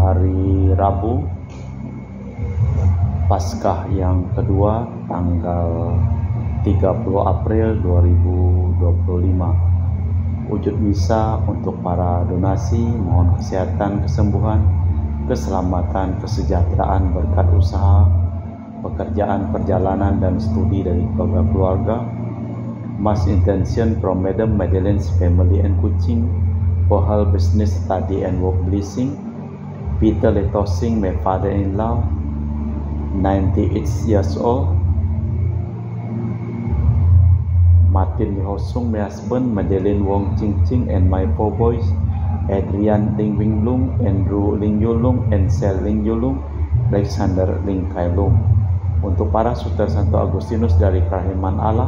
hari Rabu Paskah yang kedua tanggal 30 April 2025. Wujud misa untuk para donasi, mohon kesehatan, kesembuhan, keselamatan, kesejahteraan, berkat usaha, pekerjaan, perjalanan, dan studi dari keluarga. Mass intention from Madam Madeleine's family and Kuching for her business, study, and work blessing. Peter Letosing, my father-in-law, 98 years old. Martin Lihosung, my husband, Madeleine Wong Ching Ching, and my 4 boys, Adrian Ling Wing Lung, Andrew Ling Yulung, and Sel Ling Yulung, Alexander Ling Kai Lung. Untuk para Suster Santo Agustinus dari Kerahiman Allah,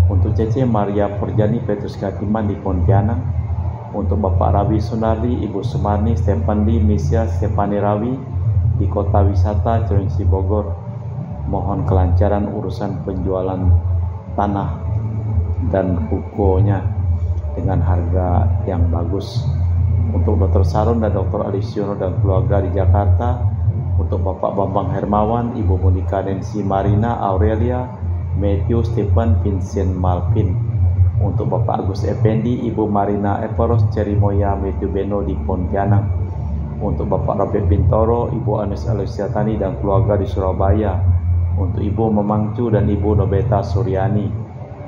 untuk Cece Maria Porjani Petrus Katiman di Pontianak, untuk Bapak Rawi Sunardi, Ibu Sumarni, Stefan Lee, Misya Stefani Rawi di Kota Wisata Cilengsi Bogor. Mohon kelancaran urusan penjualan tanah dan rukonya dengan harga yang bagus. Untuk Dr. Saron dan Dr. Alisiono dan keluarga di Jakarta, untuk Bapak Bambang Hermawan, Ibu Monika Nancy Marina Aurelia, Matthew Stephen Vincent Malvin. Untuk Bapak Agus Effendi, Ibu Marina Eporos Cerimoya Matthew Beno di Pontianak. Untuk Bapak Robert Bintoro, Ibu Anis Alesiatani dan keluarga di Surabaya. Untuk Ibu Memangcu dan Ibu Nobeta Suryani.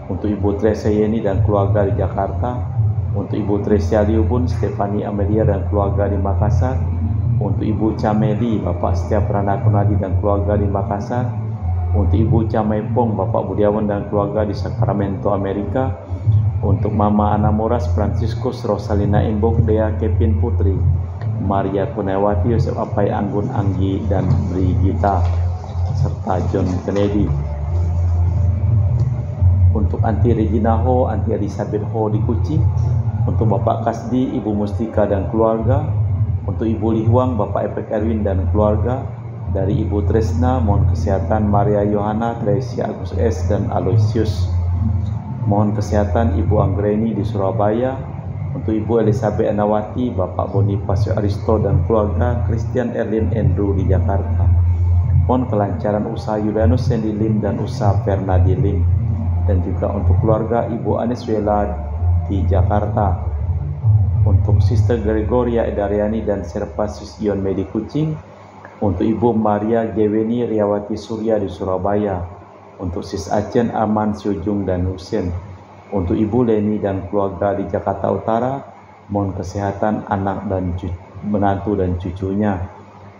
Untuk Ibu Tresia Yeni dan keluarga di Jakarta. Untuk Ibu Tresia Liubun, Stefani Amelia dan keluarga di Makassar. Untuk Ibu Cameli, Bapak Setiap Rana Kunadi dan keluarga di Makassar. Untuk Ibu Camaipong, Bapak Budiawan dan keluarga di Sacramento, Amerika. Untuk Mama Ana Moras, Franciscus, Rosalina Imbok, Dea Kevin Putri, Maria Kunewati, Yosef Apai Anggun Anggi dan Brigita, serta John Kennedy. Untuk Anti Regina Ho, Anti Elizabeth Ho di Kuching. Untuk Bapak Kasdi, Ibu Mustika dan keluarga. Untuk Ibu Lihuang, Bapak Epek Erwin dan keluarga. Dari Ibu Tresna, mohon kesehatan Maria Yohana, Tracy Agus S, dan Aloysius. Mohon kesehatan Ibu Anggreni di Surabaya. Untuk Ibu Elizabeth Anawati, Bapak Bonifacio Aristo dan keluarga, Christian Erlin Andrew di Jakarta. Mohon kelancaran usaha Yulianus Sandy Lim dan usaha Fernadi Lim. Dan juga untuk keluarga Ibu Aniswela di Jakarta. Untuk Sister Gregoria Edariani dan Servasius Ion Medi Kuching. Untuk Ibu Maria Geweni Riawati Surya di Surabaya. Untuk Sis Acen Aman Syujung dan Husin. Untuk Ibu Leni dan keluarga di Jakarta Utara, mohon kesehatan anak dan menantu dan cucunya.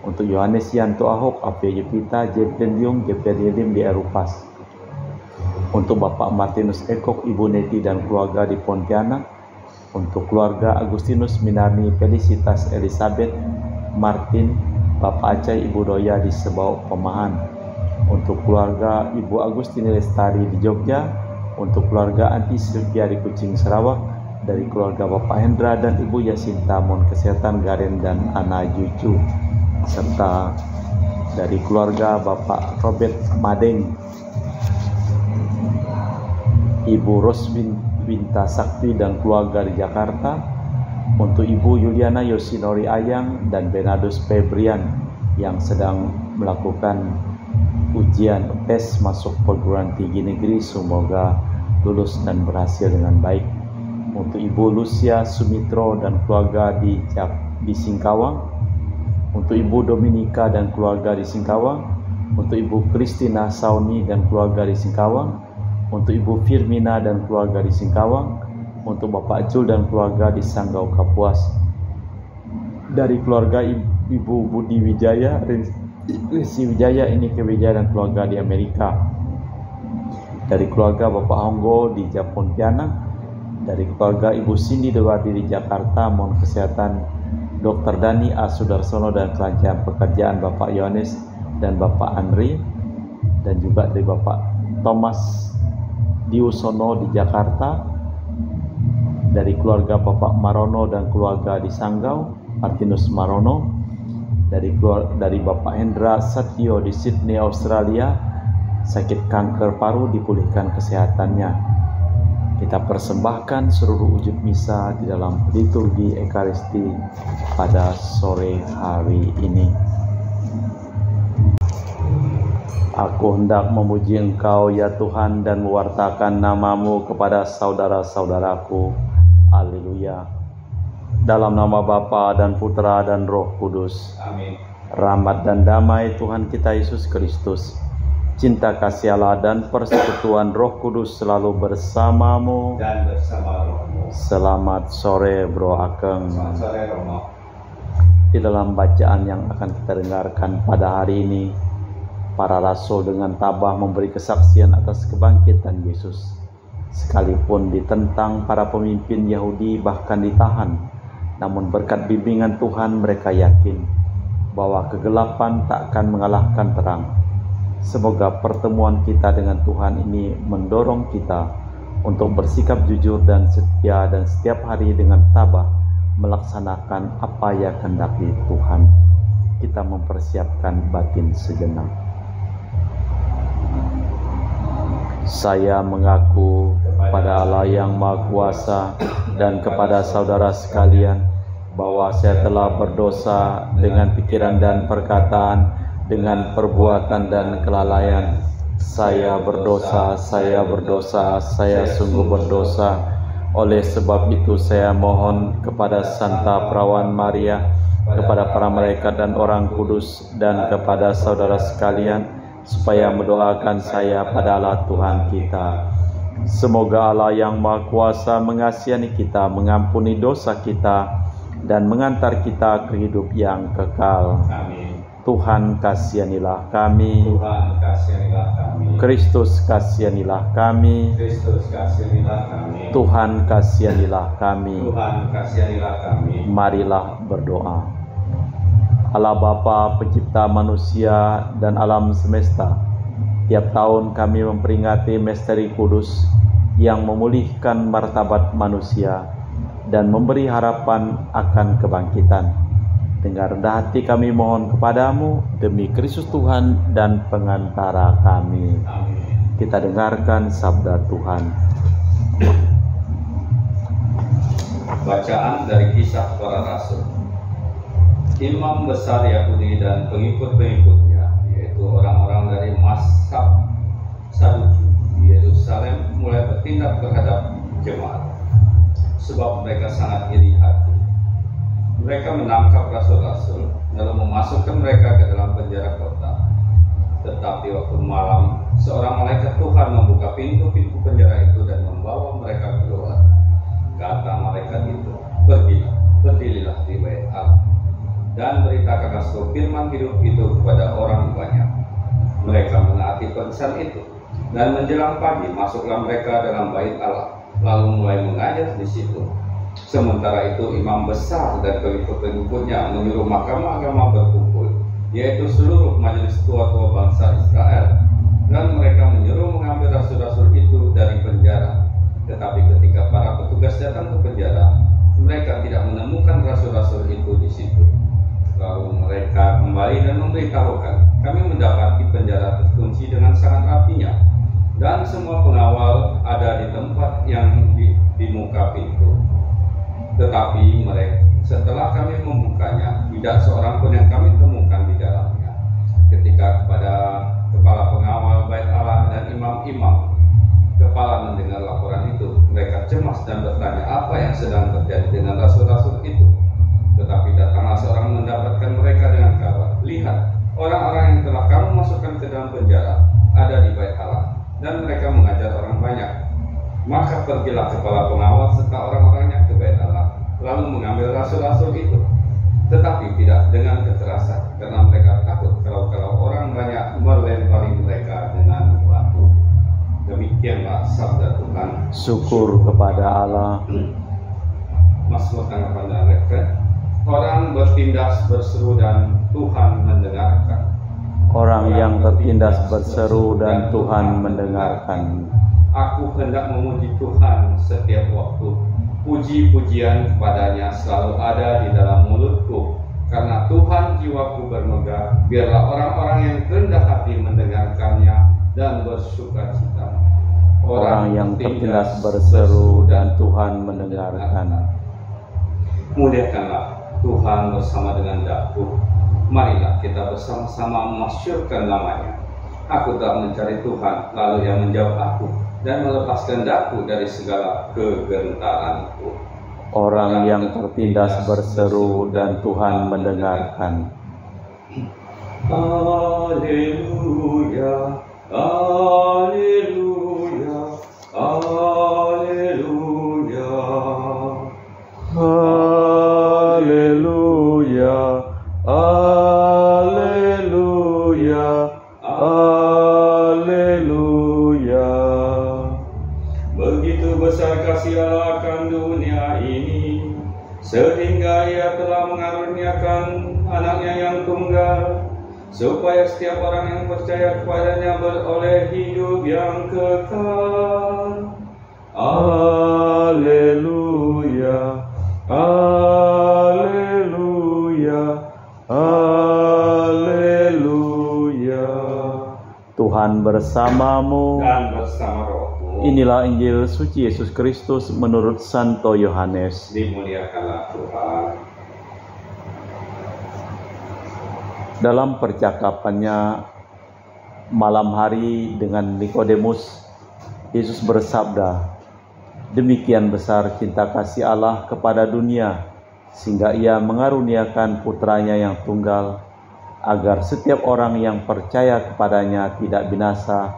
Untuk Yohanes Yanto Ahok, Apia Yepita, Jepten Diung, Jepten Yelim di Erupas. Untuk Bapak Martinus Ekok, Ibu Neti dan keluarga di Pontianak. Untuk keluarga Agustinus Minarni Felicitas Elizabeth Martin, Bapak Acai, Ibu Doya di Sebau Pemahan. Untuk keluarga Ibu Agustini Lestari di Jogja. Untuk keluarga Anti Sylvia di Kuching Sarawak. Dari keluarga Bapak Hendra dan Ibu Yasinta, mohon kesehatan Garen dan Ana Jucu. Serta dari keluarga Bapak Robert Madeng, Ibu Roswin Winta Sakti dan keluarga di Jakarta. Untuk Ibu Yuliana Yosinori Ayang dan Benadus Febrian yang sedang melakukan ujian tes masuk perguruan tinggi negeri, semoga lulus dan berhasil dengan baik. Untuk Ibu Lucia Sumitro dan keluarga di Singkawang. Untuk Ibu Dominika dan keluarga di Singkawang. Untuk Ibu Kristina Sauni dan keluarga di Singkawang. Untuk Ibu Firmina dan keluarga di Singkawang. Untuk Bapak Jul dan keluarga di Sanggau Kapuas. Dari keluarga Ibu Budi Wijaya, Resi Wijaya, ini ke Wijaya dan keluarga di Amerika. Dari keluarga Bapak Honggo di Pontianak. Dari keluarga Ibu Cindy Dewardi di Jakarta, mohon kesehatan Dr. Dani A. Sudarsono dan kelancaran pekerjaan Bapak Yohanes dan Bapak Andri. Dan juga dari Bapak Thomas Diusono di Jakarta. Dari keluarga Bapak Marono dan keluarga di Sanggau, Martinus Marono. Dari Bapak Hendra Satyo di Sydney, Australia, sakit kanker paru, dipulihkan kesehatannya. Kita persembahkan seluruh wujud misa di dalam liturgi Ekaristi pada sore hari ini. Aku hendak memuji Engkau ya Tuhan dan mewartakan nama-Mu kepada saudara-saudaraku. Haleluya. Dalam nama Bapa dan Putra dan Roh Kudus. Amin. Rahmat dan damai Tuhan kita Yesus Kristus, cinta kasih Allah dan persekutuan Roh Kudus selalu bersamamu dan bersama rohmu. Selamat sore Bro Akeng. Selamat sore Romo. Di dalam bacaan yang akan kita dengarkan pada hari ini, para rasul dengan tabah memberi kesaksian atas kebangkitan Yesus. Sekalipun ditentang para pemimpin Yahudi bahkan ditahan, namun berkat bimbingan Tuhan mereka yakin bahwa kegelapan tak akan mengalahkan terang. Semoga pertemuan kita dengan Tuhan ini mendorong kita untuk bersikap jujur dan setia dan setiap hari dengan tabah melaksanakan apa yang kehendaki Tuhan. Kita mempersiapkan batin sejenak. Saya mengaku kepada Allah yang Maha Kuasa dan kepada saudara sekalian bahwa saya telah berdosa dengan pikiran dan perkataan, dengan perbuatan dan kelalaian. Saya berdosa, saya sungguh berdosa. Oleh sebab itu saya mohon kepada Santa Perawan Maria, kepada para malaikat dan orang kudus, dan kepada saudara sekalian, supaya mendoakan saya pada Allah Tuhan kita. Semoga Allah yang Maha Kuasa mengasihani kita, mengampuni dosa kita, dan mengantar kita ke hidup yang kekal. Amin. Tuhan kasihanilah kami. Tuhan kasihanilah kami. Kristus kasihanilah kami. Kristus kasihanilah kami. Tuhan kasihanilah kami. Tuhan kasihanilah kami. Marilah berdoa. Allah Bapa pencipta manusia dan alam semesta, tiap tahun kami memperingati misteri kudus yang memulihkan martabat manusia dan memberi harapan akan kebangkitan. Dengan rendah hati kami mohon kepadamu demi Kristus Tuhan dan pengantara kami. Amin. Kita dengarkan sabda Tuhan. Bacaan dari Kisah Para Rasul. Imam besar Yahudi dan pengikut-pengikutnya, yaitu orang-orang dari mazhab Saduki di Yerusalem, mulai bertindak terhadap jemaat, sebab mereka sangat iri hati. Mereka menangkap rasul-rasul, lalu memasukkan mereka ke dalam penjara kota. Tetapi waktu malam, seorang malaikat Tuhan membuka pintu-pintu penjara itu dan membawa mereka keluar. Kata malaikat itu, "Pergilah, berdirilah di bait Allah, dan beritakanlah seluruh firman hidup itu kepada orang banyak." Mereka menaati pesan itu, dan menjelang pagi masuklah mereka dalam bait Allah, lalu mulai mengajar di situ. Sementara itu imam besar dan pengikut-pengikutnya menyuruh mahkamah agama berkumpul, yaitu seluruh majelis tua-tua bangsa Israel, dan mereka menyuruh mengambil rasul-rasul itu dari penjara. Tetapi ketika para petugas datang ke penjara, mereka tidak menemukan rasul-rasul itu di situ. Lalu mereka kembali dan memberitahukan, "Kami mendapati penjara terkunci dengan sangat rapinya, dan semua pengawal ada di tempat yang di muka pintu. Tetapi mereka, setelah kami membukanya, tidak seorang pun yang kami temukan di dalamnya." Ketika kepada kepala pengawal bait Allah dan imam-imam kepala mendengar laporan itu, mereka cemas dan bertanya apa yang sedang terjadi dengan rasul-rasul itu. Tetapi datanglah seorang mendapatkan mereka dengan kabar, "Lihat, orang-orang yang telah kamu masukkan ke dalam penjara ada di bait Allah, dan mereka mengajar orang banyak." Maka pergilah kepala pengawal serta orang-orangnya ke bait Allah, lalu mengambil rasul-rasul itu, tetapi tidak dengan kekerasan, karena mereka takut kalau orang banyak melempari mereka dengan batu. Demikianlah sabda Tuhan. Syukur kepada Allah. Mazmur tanggapan dan referen. Orang bertindas berseru dan Tuhan mendengarkan. Orang yang tertindas berseru dan Tuhan mendengarkan. Aku hendak memuji Tuhan setiap waktu. Puji-pujian kepadanya selalu ada di dalam mulutku. Karena Tuhan jiwaku bermegah. Biarlah orang-orang yang rendah hati mendengarkannya dan bersuka cita. orang yang tertindas berseru dan Tuhan mendengarkan. Muliakanlah Tuhan bersama dengan daku. Marilah kita bersama-sama masyurkan namanya. Aku telah mencari Tuhan, lalu Ia menjawab aku dan melepaskan daku dari segala kegentaranku. Orang yang tertindas berseru dan Tuhan mendengarkan. Haleluya, haleluya, haleluya. Haleluya, haleluya, haleluya. Begitu besar kasih Allah akan dunia ini, sehingga Ia telah mengaruniakan anaknya yang tunggal, supaya setiap orang yang percaya kepadanya beroleh hidup yang kekal. Haleluya, haleluya, haleluya. Tuhan bersamamu Dan bersama rohmu. Inilah Injil suci Yesus Kristus menurut Santo Yohanes. Dimuliakanlah Tuhan. Dalam percakapannya malam hari dengan Nikodemus, Yesus bersabda, "Demikian besar cinta kasih Allah kepada dunia, sehingga Ia mengaruniakan putranya yang tunggal, agar setiap orang yang percaya kepadanya tidak binasa,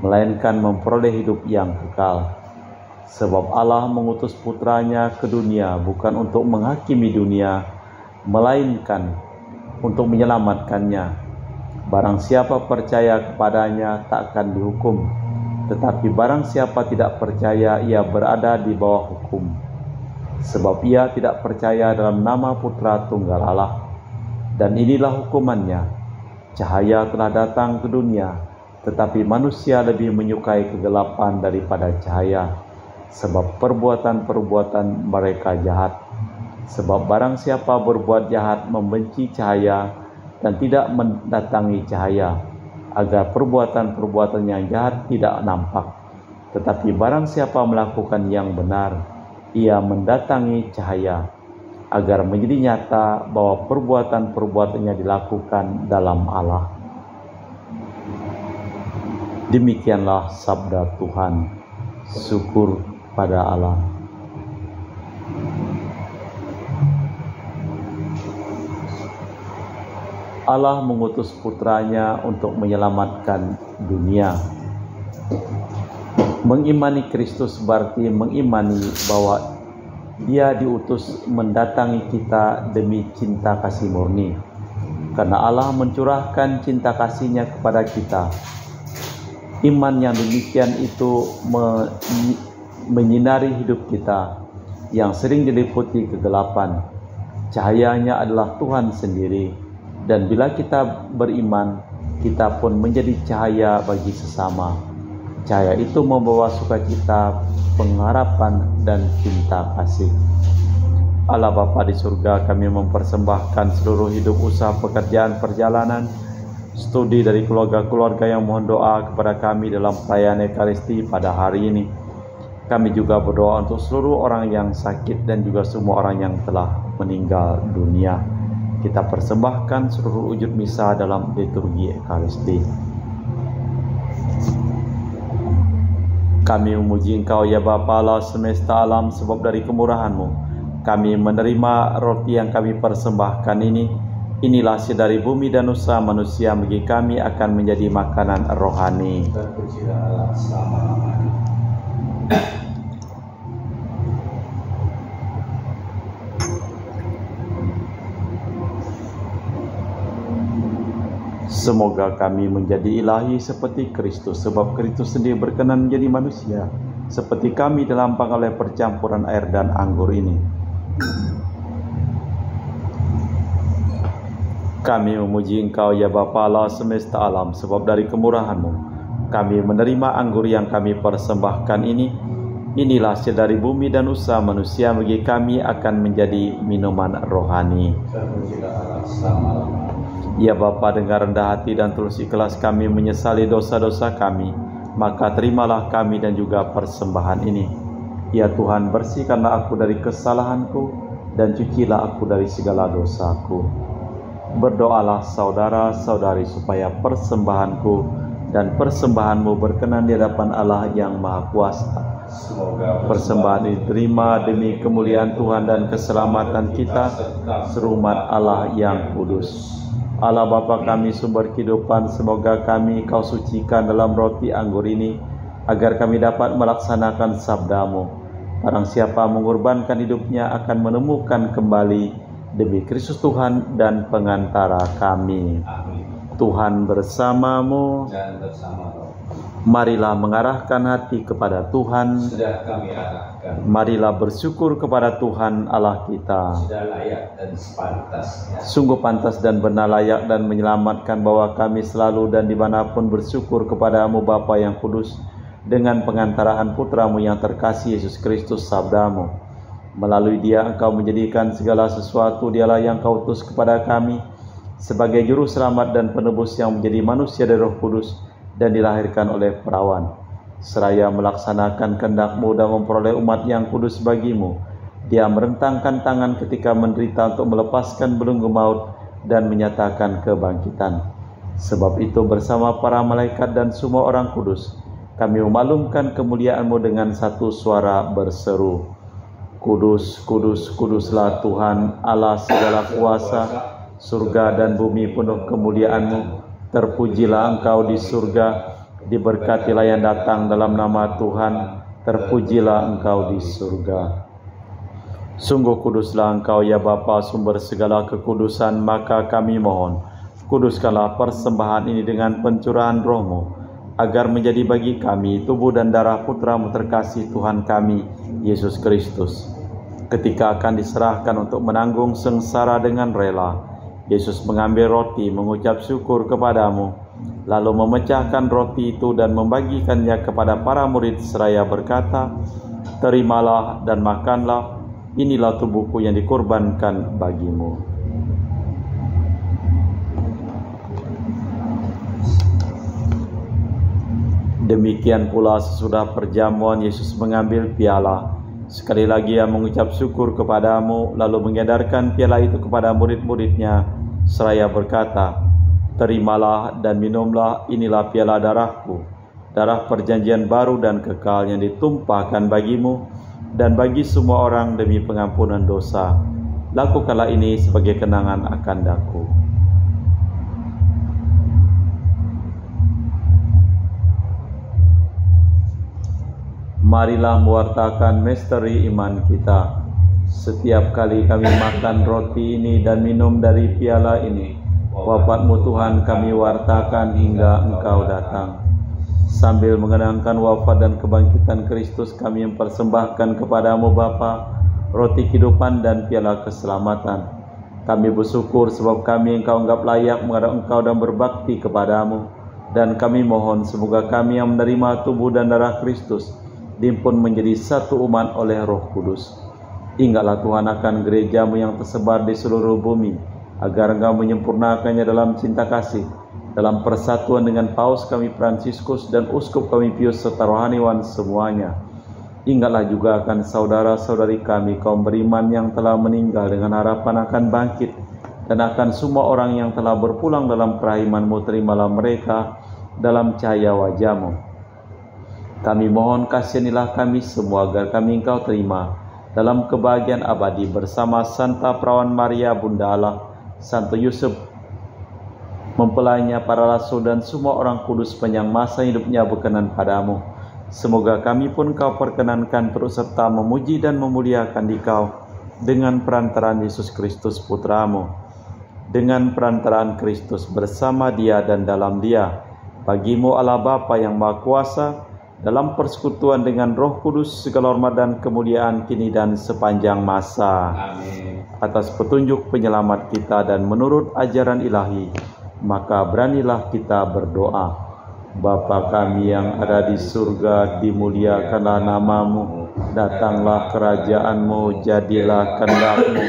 melainkan memperoleh hidup yang kekal. Sebab Allah mengutus putranya ke dunia bukan untuk menghakimi dunia, melainkan untuk menyelamatkannya. Barang siapa percaya kepadanya tak akan dihukum, tetapi barang siapa tidak percaya, ia berada di bawah hukum. Sebab ia tidak percaya dalam nama Putra Tunggal Allah. Dan inilah hukumannya, cahaya telah datang ke dunia, tetapi manusia lebih menyukai kegelapan daripada cahaya, sebab perbuatan-perbuatan mereka jahat. Sebab barang siapa berbuat jahat membenci cahaya dan tidak mendatangi cahaya, agar perbuatan-perbuatan yang jahat tidak nampak. Tetapi barang siapa melakukan yang benar, ia mendatangi cahaya, agar menjadi nyata bahwa perbuatan-perbuatannya dilakukan dalam Allah." Demikianlah sabda Tuhan. Syukur pada Allah. Allah mengutus putranya untuk menyelamatkan dunia. Mengimani Kristus berarti mengimani bahwa Dia diutus mendatangi kita demi cinta kasih murni. Karena Allah mencurahkan cinta kasih-Nya kepada kita. Iman yang demikian itu menyinari hidup kita yang sering diliputi kegelapan. Cahayanya adalah Tuhan sendiri. Dan bila kita beriman, kita pun menjadi cahaya bagi sesama. Cahaya itu membawa sukacita, pengharapan, dan cinta kasih. Allah Bapa di surga, kami mempersembahkan seluruh hidup, usaha, pekerjaan, perjalanan, studi dari keluarga-keluarga yang mohon doa kepada kami dalam perayaan Ekaristi pada hari ini. Kami juga berdoa untuk seluruh orang yang sakit dan juga semua orang yang telah meninggal dunia. Kita persembahkan seluruh wujud misa dalam liturgi Ekaristi. Kami memuji Engkau ya Bapa Allah semesta alam, sebab dari kemurahan-Mu kami menerima roti yang kami persembahkan ini. Inilah hasil dari bumi dan usaha manusia, bagi kami akan menjadi makanan rohani. Terpujilah Allah selama-lamanya. Semoga kami menjadi ilahi seperti Kristus, sebab Kristus sendiri berkenan menjadi manusia, seperti kami dilampang oleh percampuran air dan anggur ini. Kami memuji Engkau ya Bapa Allah semesta alam, sebab dari kemurahan-Mu kami menerima anggur yang kami persembahkan ini. Inilah hasil dari bumi dan usaha manusia, bagi kami akan menjadi minuman rohani. Terpujilah Allah selama-lamanya. Ya Bapa, dengan rendah hati dan tulus ikhlas kami menyesali dosa-dosa kami, maka terimalah kami dan juga persembahan ini. Ya Tuhan, bersihkanlah aku dari kesalahanku dan cucilah aku dari segala dosaku. Berdoalah saudara-saudari supaya persembahanku dan persembahanmu berkenan di hadapan Allah yang Maha Kuasa. Semoga Persembahan ini diterima demi kemuliaan Tuhan dan keselamatan kita serumat Allah yang kudus. Allah Bapa kami sumber kehidupan, semoga kami Kau sucikan dalam roti anggur ini, agar kami dapat melaksanakan sabdamu. Barang siapa mengorbankan hidupnya akan menemukan kembali demi Kristus Tuhan dan pengantara kami. Amin. Tuhan bersamamu. Dan bersama Roh. Marilah mengarahkan hati kepada Tuhan. Sudah kami arahkan. Marilah bersyukur kepada Tuhan Allah kita. Sudah layak dan sepantasnya. Sungguh pantas dan benar, layak dan menyelamatkan bahwa kami selalu dan dimanapun bersyukur kepadamu Bapa yang kudus, dengan pengantaraan putramu yang terkasih Yesus Kristus sabdamu. Melalui dia Engkau menjadikan segala sesuatu, dialah yang Kau utus kepada kami sebagai juru selamat dan penebus yang menjadi manusia dari Roh Kudus dan dilahirkan oleh perawan. Seraya melaksanakan kehendak-Mu dan memperoleh umat yang kudus bagimu, dia merentangkan tangan ketika menderita untuk melepaskan belenggu maut dan menyatakan kebangkitan. Sebab itu bersama para malaikat dan semua orang kudus, kami memaklumkan kemuliaan-Mu dengan satu suara berseru, Kudus, kudus, kuduslah Tuhan Allah segala kuasa, surga dan bumi penuh kemuliaan-Mu. Terpujilah Engkau di surga, diberkatilah yang datang dalam nama Tuhan, terpujilah Engkau di surga. Sungguh kuduslah Engkau ya Bapa, sumber segala kekudusan, maka kami mohon, kuduskanlah persembahan ini dengan pencurahan Roh-Mu, agar menjadi bagi kami tubuh dan darah Putra-Mu terkasih Tuhan kami, Yesus Kristus. Ketika akan diserahkan untuk menanggung sengsara dengan rela, Yesus mengambil roti, mengucap syukur kepadamu, lalu memecahkan roti itu dan membagikannya kepada para murid seraya berkata, terimalah dan makanlah, inilah tubuhku yang dikorbankan bagimu. Demikian pula sesudah perjamuan Yesus mengambil piala. Sekali lagi ia mengucap syukur kepadamu, lalu mengedarkan piala itu kepada murid-muridnya, seraya berkata, terimalah dan minumlah, inilah piala darahku, darah perjanjian baru dan kekal yang ditumpahkan bagimu dan bagi semua orang demi pengampunan dosa. Lakukanlah ini sebagai kenangan akan daku. Marilah mewartakan misteri iman kita. Setiap kali kami makan roti ini dan minum dari piala ini, wafat-Mu Tuhan kami wartakan hingga Engkau datang. Sambil mengenangkan wafat dan kebangkitan Kristus, kami mempersembahkan kepadamu Bapa roti kehidupan dan piala keselamatan. Kami bersyukur sebab kami Engkau anggap layak menghadap Engkau dan berbakti kepadamu. Dan kami mohon semoga kami yang menerima tubuh dan darah Kristus dihimpun menjadi satu umat oleh Roh Kudus. Ingatlah Tuhan akan gereja-Mu yang tersebar di seluruh bumi, agar Engkau menyempurnakannya dalam cinta kasih, dalam persatuan dengan Paus kami Fransiskus dan Uskup kami Pius serta rohaniwan semuanya. Ingatlah juga akan saudara-saudari kami kaum beriman yang telah meninggal dengan harapan akan bangkit, dan akan semua orang yang telah berpulang dalam kerahiman-Mu, terimalah mereka dalam cahaya wajah-Mu. Kami mohon kasihanilah kami semua agar kami Engkau terima dalam kebahagiaan abadi bersama Santa Perawan Maria Bunda Allah, Santo Yusuf mempelainya, para rasul dan semua orang kudus sepanjang masa hidupnya berkenan padamu. Semoga kami pun Kau perkenankan turut serta memuji dan memuliakan Dikau dengan perantaraan Yesus Kristus Putra-Mu. Dengan perantaraan Kristus bersama Dia dan dalam Dia, bagi-Mu Allah Bapa yang Maha Kuasa, dalam persekutuan dengan Roh Kudus, segala hormat dan kemuliaan kini dan sepanjang masa. Amin. Atas petunjuk penyelamat kita dan menurut ajaran ilahi, maka beranilah kita berdoa. Bapa kami yang ada di surga, dimuliakanlah nama-Mu, datanglah kerajaan-Mu, jadilah kehendak-Mu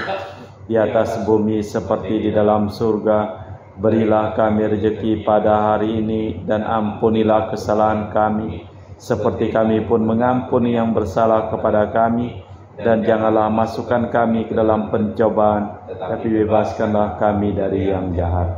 di atas bumi seperti di dalam surga. Berilah kami rezeki pada hari ini, dan ampunilah kesalahan kami, seperti kami pun mengampuni yang bersalah kepada kami. Dan janganlah masukkan kami ke dalam pencobaan, tapi bebaskanlah kami dari yang jahat.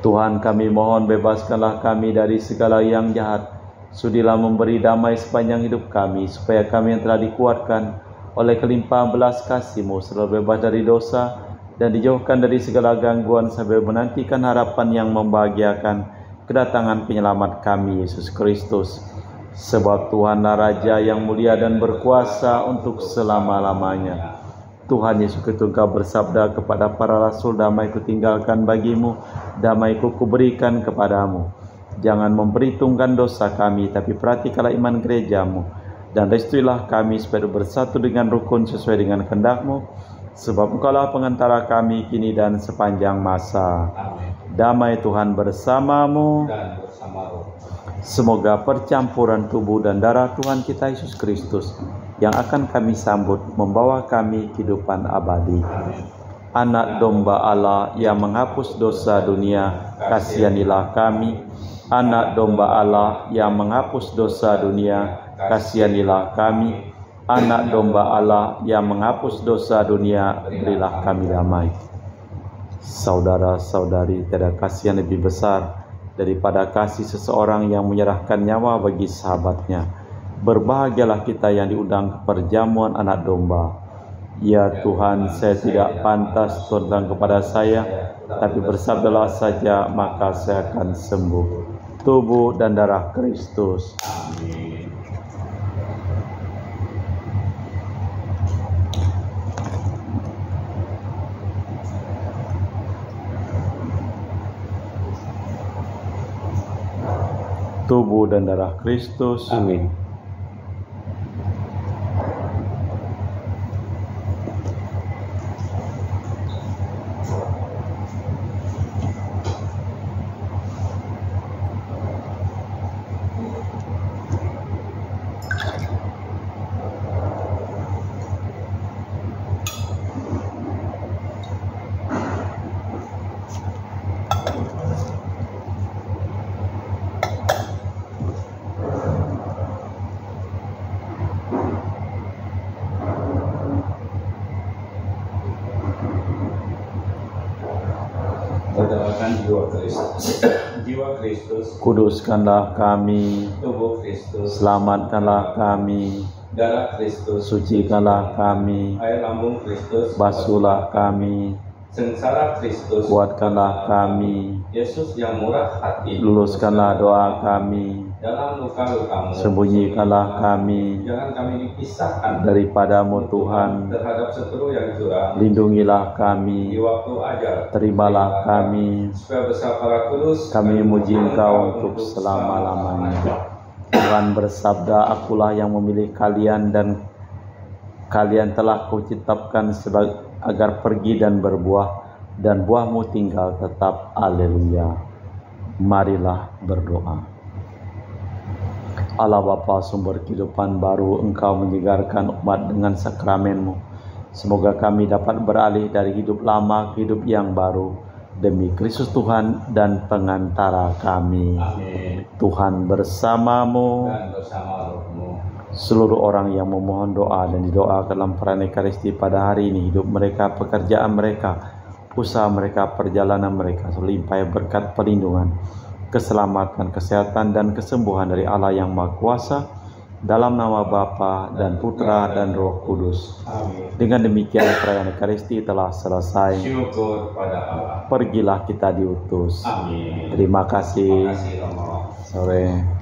Tuhan, kami mohon bebaskanlah kami dari segala yang jahat. Sudilah memberi damai sepanjang hidup kami, supaya kami yang telah dikuatkan oleh kelimpahan belas kasih-Mu selalu bebas dari dosa dan dijauhkan dari segala gangguan sambil menantikan harapan yang membahagiakan kedatangan penyelamat kami, Yesus Kristus. Sebab Tuhanlah Raja yang mulia dan berkuasa untuk selama-lamanya. Tuhan Yesus Kristus, Engkau bersabda kepada para rasul, damai kutinggalkan bagimu, damai kuberikan kepadamu. Jangan memperhitungkan dosa kami, tapi perhatikanlah iman gerejamu, dan restuilah kami supaya bersatu dengan rukun sesuai dengan kehendak-Mu. Sebab Engkaulah pengantara kami kini dan sepanjang masa. Amin. Damai Tuhan bersamamu. Dan bersama roh. Semoga percampuran tubuh dan darah Tuhan kita Yesus Kristus yang akan kami sambut membawa kami kehidupan abadi. Amin. Anak domba Allah yang menghapus dosa dunia, kasihanilah kami. Anak domba Allah yang menghapus dosa dunia, kasihanilah kami. Anak domba Allah yang menghapus dosa dunia, berilah kami damai. Saudara-saudari, tiada kasih yang lebih besar daripada kasih seseorang yang menyerahkan nyawa bagi sahabatnya. Berbahagialah kita yang diundang ke perjamuan anak domba. Ya Tuhan, saya tidak pantas Tuhan kepada saya, tapi bersabdalah saja maka saya akan sembuh. Tubuh dan darah Kristus. Amin. Tubuh dan darah Kristus. Amin. Berdoakan jiwa Kristus. Jiwa Kristus. Kuduskanlah kami. Tubuh Kristus. Selamatkanlah kami. Darah Kristus. Sucikanlah kami. Air lambung Kristus. Basuhlah kami. Sengsara Kristus. Kuatkanlah kami. Yesus yang murah hati. Luluskanlah doa kami. Dalam luka-lukamu. Sembunyikanlah kami. Jangan kami dipisahkan Daripadamu Tuhan. terhadap seteru yang curang. Lindungilah Di kami. waktu ajar. Terimalah kami. Supaya bersama para kudus. Kami memuji Engkau untuk selama-lamanya. Tuhan bersabda, akulah yang memilih kalian dan kalian telah kuciptakan agar pergi dan berbuah, dan buahmu tinggal tetap. Haleluya. Marilah berdoa. Allah Bapa sumber kehidupan baru, Engkau menyegarkan umat dengan sakramen-Mu. Semoga kami dapat beralih dari hidup lama ke hidup yang baru, demi Kristus Tuhan dan pengantara kami. Amin. Tuhan bersamamu. Dan bersama rohmu. Seluruh orang yang memohon doa dan didoa dalam perayaan Ekaristi pada hari ini, hidup mereka, pekerjaan mereka, usaha mereka, perjalanan mereka, limpahi berkat perlindungan, keselamatan, kesehatan, dan kesembuhan dari Allah yang Maha Kuasa, dalam nama Bapa dan Putra dan Roh Kudus. Amin. Dengan demikian perayaan Ekaristi telah selesai. Syukur pada Allah. Pergilah kita diutus. Amin. Terima kasih. Terima kasih, Romo. Sore.